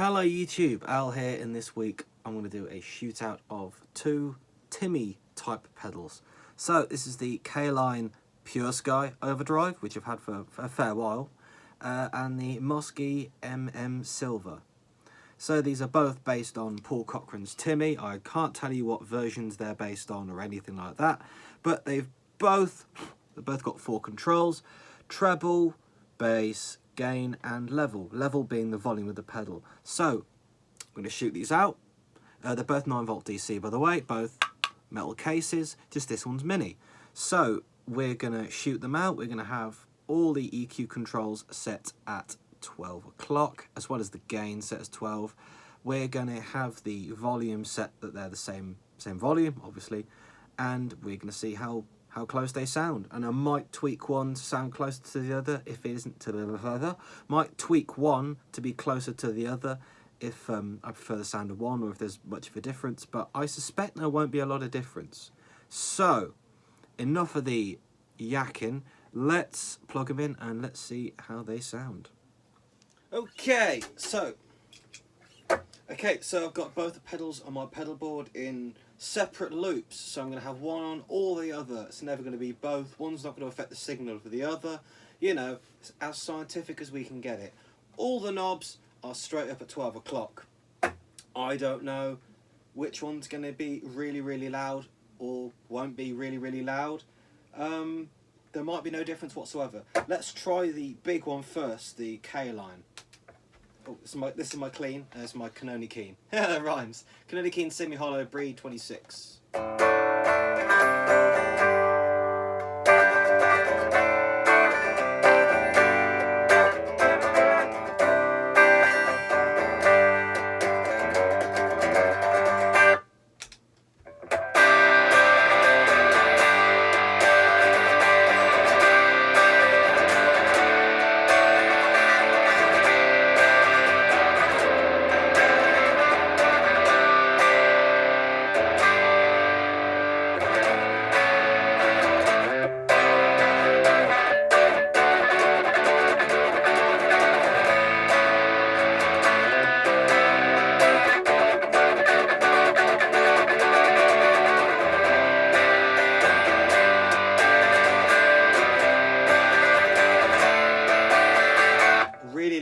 Hello YouTube, Al here, and this week I'm going to do a shootout of two Timmy type pedals. So this is the Caline Pure Sky Overdrive, which I've had for a fair while, and the Mosky Silver. So these are both based on Paul Cochrane's Timmy. I can't tell you what versions they're based on or anything like that, but they've both got four controls: treble, bass, gain and level. Level being the volume of the pedal. So I'm going to shoot these out. They're both 9V DC, by the way, both metal cases, just this one's mini. So we're going to shoot them out. We're going to have all the EQ controls set at 12 o'clock, as well as the gain set as 12. We're going to have the volume set that they're the same volume, obviously, and we're going to see how close they sound. And I might tweak one to sound closer to the other if it isn't to the other. Might tweak one to be closer to the other if I prefer the sound of one or if there's much of a difference, but I suspect there won't be a lot of difference. So enough of the yakking, let's plug them in and let's see how they sound. Okay, so I've got both the pedals on my pedal board in separate loops, so I'm going to have one on or the other. It's never going to be both. One's not going to affect the signal of the other. You know, it's as scientific as we can get it. All the knobs are straight up at 12 o'clock. I don't know which one's going to be really, really loud or won't be really, really loud. There might be no difference whatsoever. Let's try the big one first, the Caline. Oh, this is my clean. There's my Caline Keen. Yeah, that rhymes. Caline Keen semi-hollow breed 26.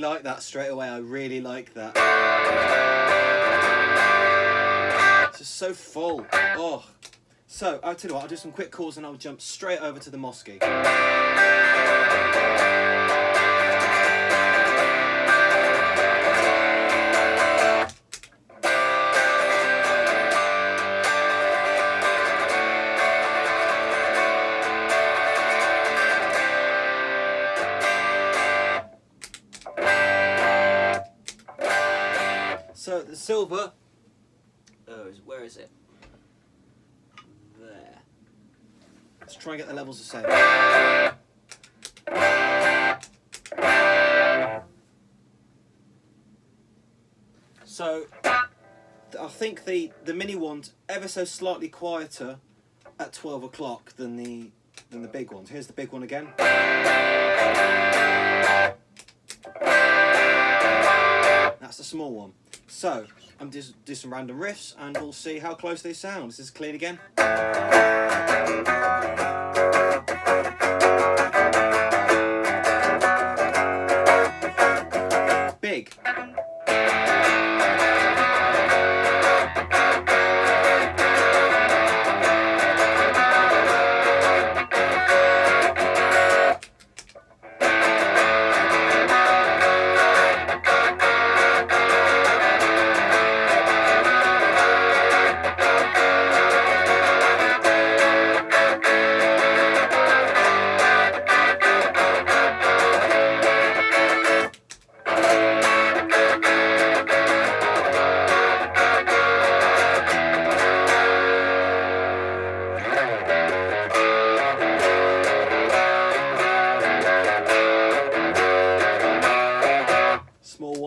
Like that straight away. I really like that. It's just so full. Oh, so I'll tell you what, I'll do some quick calls and I'll jump straight over to the Mosky. So the silver, where is it? There. Let's try and get the levels the same. So I think the mini one's ever so slightly quieter at 12 o'clock than the big ones. Here's the big one again. That's the small one. So I'm just do some random riffs and we'll see how close they sound. This is clean again. Big.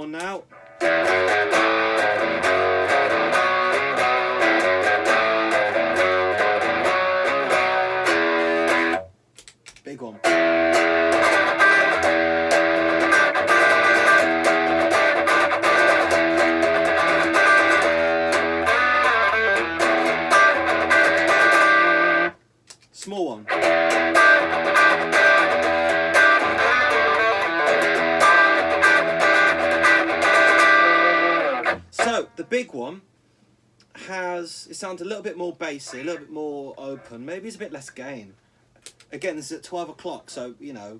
Now. Big one. So the big one it sounds a little bit more bassy, a little bit more open, maybe it's a bit less gain. Again, this is at 12 o'clock, so, you know,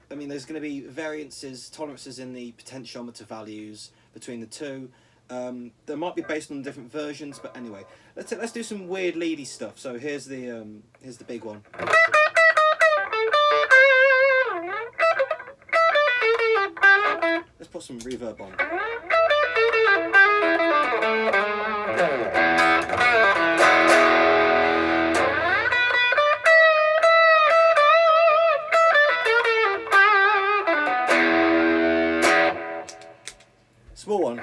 I mean, there's going to be tolerances in the potentiometer values between the two. They might be based on different versions, but anyway, let's do some weird leady stuff. So here's the big one. Let's put some reverb on. Small one.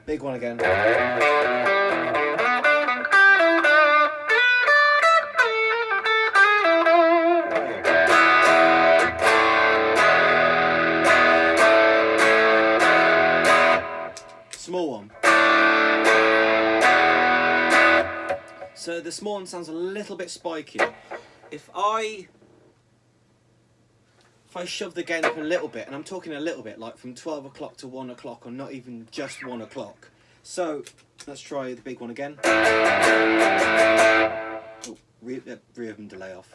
Big one again. Small one. So the small one sounds a little bit spiky. If I shove the gain up a little bit, and I'm talking a little bit, like from 12 o'clock to 1 o'clock, or not even just 1 o'clock. So let's try the big one again. Oh, reverb and delay off.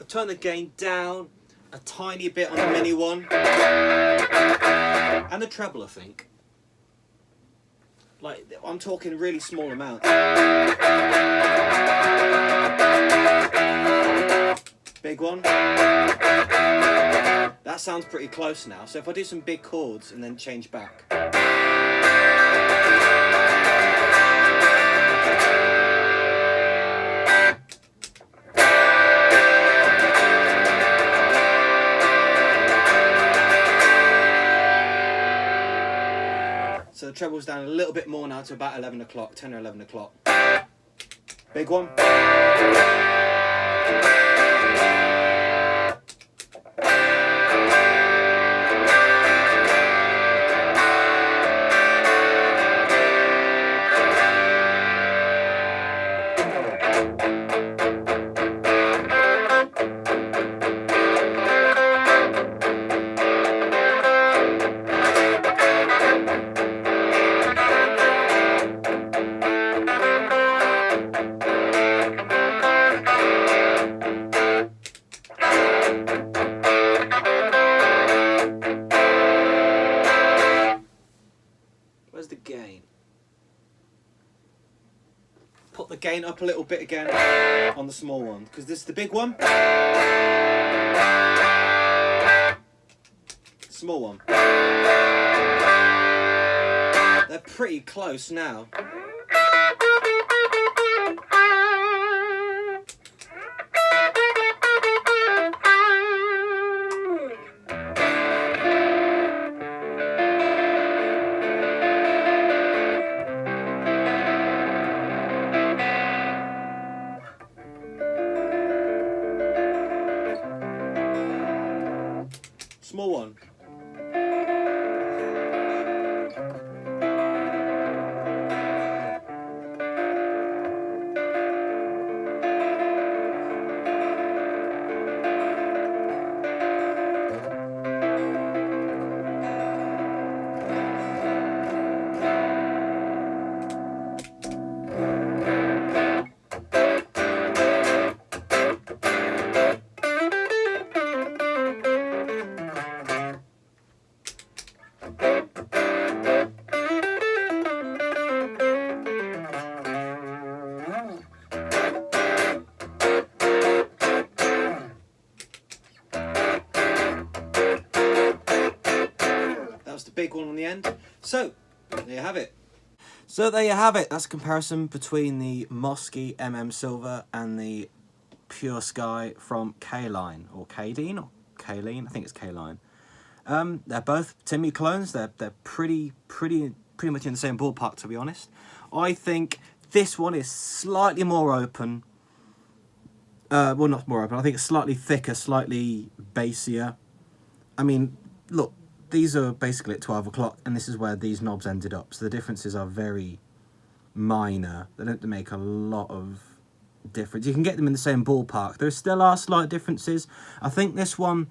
Turn the gain down a tiny bit on the mini one, and the treble, I think. Like, I'm talking really small amounts. Big one. That sounds pretty close now. So if I do some big chords and then change back. So the treble's down a little bit more now to about 11 o'clock, 10 or 11 o'clock. Big one. The gain. Put the gain up a little bit again on the small one, because this is the big one. Small one. They're pretty close now. Small one. Big one on the end. So there you have it. So there you have it. That's a comparison between the Mosky Silver and the Pure Sky from Caline, or Caline, or Caline. I think it's Caline. They're both Timmy clones. They're pretty much in the same ballpark, to be honest. I think this one is slightly more open. Well, not more open. I think it's slightly thicker, slightly bassier. I mean, look, these are basically at 12 o'clock, and this is where these knobs ended up. So the differences are very minor. They don't make a lot of difference. You can get them in the same ballpark. There still are slight differences. I think this one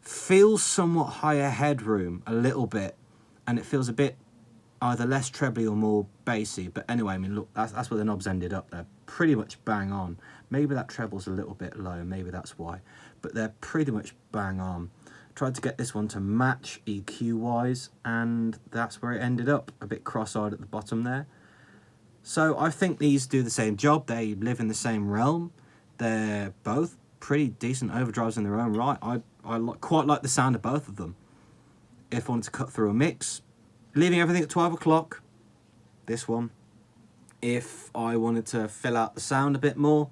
feels somewhat higher headroom, a little bit, and it feels a bit either less trebly or more bassy. But anyway, I mean, look, that's where the knobs ended up. They're pretty much bang on. Maybe that treble's a little bit low, maybe that's why. But they're pretty much bang on. Tried to get this one to match EQ-wise, and that's where it ended up. A bit cross-eyed at the bottom there. So I think these do the same job. They live in the same realm. They're both pretty decent overdrives in their own right. I quite like the sound of both of them. If I wanted to cut through a mix, leaving everything at 12 o'clock, this one. If I wanted to fill out the sound a bit more,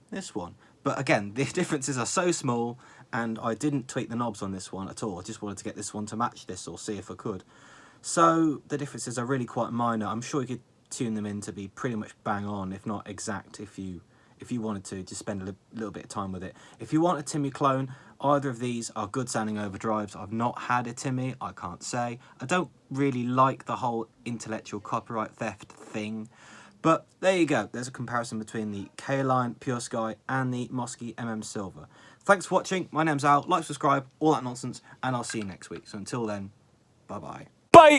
this one. But again, the differences are so small, and I didn't tweak the knobs on this one at all. I just wanted to get this one to match this, or see if I could. So the differences are really quite minor. I'm sure you could tune them in to be pretty much bang on, if not exact, if you wanted to, just spend a little bit of time with it. If you want a Timmy clone, either of these are good sounding overdrives. I've not had a Timmy, I can't say. I don't really like the whole intellectual copyright theft thing. But there you go. There's a comparison between the Caline Pure Sky and the Mosky Silver. Thanks for watching. My name's Al. Like, subscribe, all that nonsense, and I'll see you next week. So until then, bye-bye. Bye!